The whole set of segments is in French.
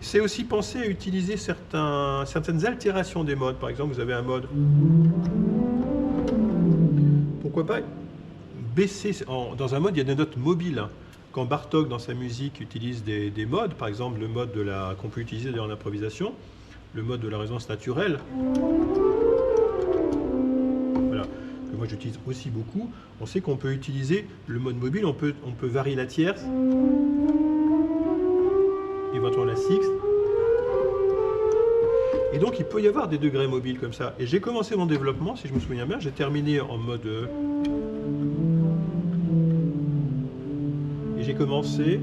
C'est aussi penser à utiliser certaines altérations des modes. Par exemple, vous avez un mode. Pourquoi pas baisser. Dans un mode, il y a des notes mobiles. Quand Bartók, dans sa musique, utilise des modes, par exemple le mode qu'on peut utiliser dans l'improvisation, le mode de la résonance naturelle, voilà, que moi j'utilise aussi beaucoup, on sait qu'on peut utiliser le mode mobile, on peut varier la tierce, éventuellement la sixte. Et donc il peut y avoir des degrés mobiles comme ça. Et j'ai commencé mon développement, si je me souviens bien, j'ai terminé en mode... et j'ai commencé...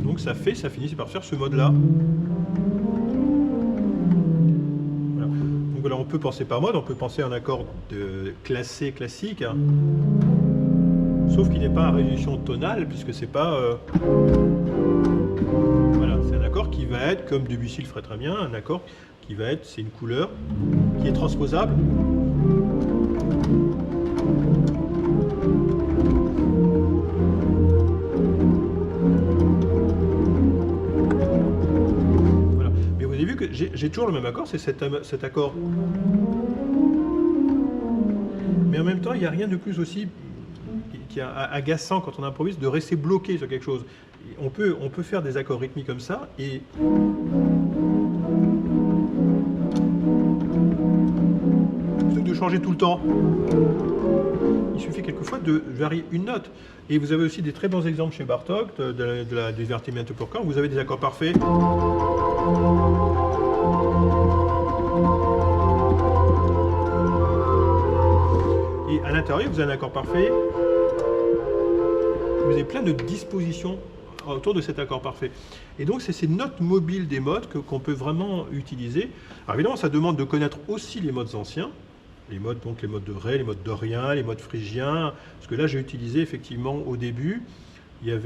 Donc ça finit par faire ce mode-là. Voilà. Donc voilà, on peut penser par mode, on peut penser à un accord classique, hein. Sauf qu'il n'est pas à résolution tonale, puisque c'est pas... Voilà, c'est un accord qui va être, comme Debussy le ferait très bien, un accord qui va être, c'est une couleur qui est transposable. Voilà. Mais vous avez vu que j'ai toujours le même accord, c'est cet accord. Mais en même temps, il n'y a rien de plus aussi qui est agaçant quand on improvise de rester bloqué sur quelque chose. On peut faire des accords rythmiques comme ça et plutôt que de changer tout le temps, il suffit quelquefois de varier une note. Et vous avez aussi des très bons exemples chez Bartók du divertimento pour corps. Vous avez des accords parfaits. Et à l'intérieur, vous avez un accord parfait. Vous avez plein de dispositions autour de cet accord parfait. Et donc, c'est ces notes mobiles des modes qu'on peut vraiment utiliser. Alors évidemment, ça demande de connaître aussi les modes anciens. Les modes, donc les modes de Ré, les modes doriens, les modes phrygiens. Parce que là, j'ai utilisé effectivement au début, il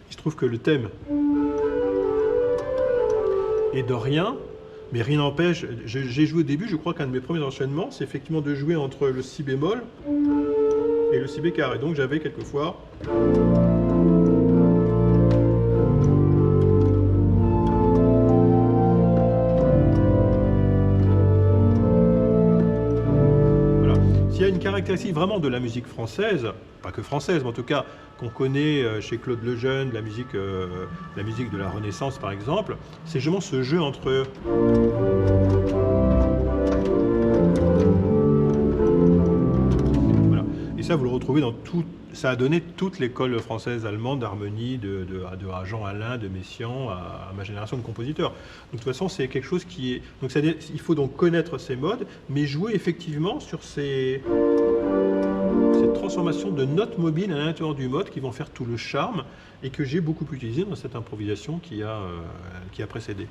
se trouve que le thème est dorien. Mais rien n'empêche, j'ai joué au début, je crois qu'un de mes premiers enchaînements, c'est effectivement de jouer entre le si bémol et le si bécarré. Donc j'avais quelquefois... Voilà. S'il y a une caractéristique vraiment de la musique française, pas que française, mais en tout cas qu'on connaît chez Claude Lejeune, la musique de la Renaissance par exemple, c'est justement ce jeu entre... Voilà. Et ça, vous le retrouvez dans tout... Ça a donné toute l'école française allemande d'harmonie, de Jean Alain, de Messiaen, à ma génération de compositeurs. Donc de toute façon, c'est quelque chose qui est... Donc il faut donc connaître ces modes, mais jouer effectivement sur cette transformation de notes mobiles à l'intérieur du mode qui vont faire tout le charme et que j'ai beaucoup utilisé dans cette improvisation qui a précédé.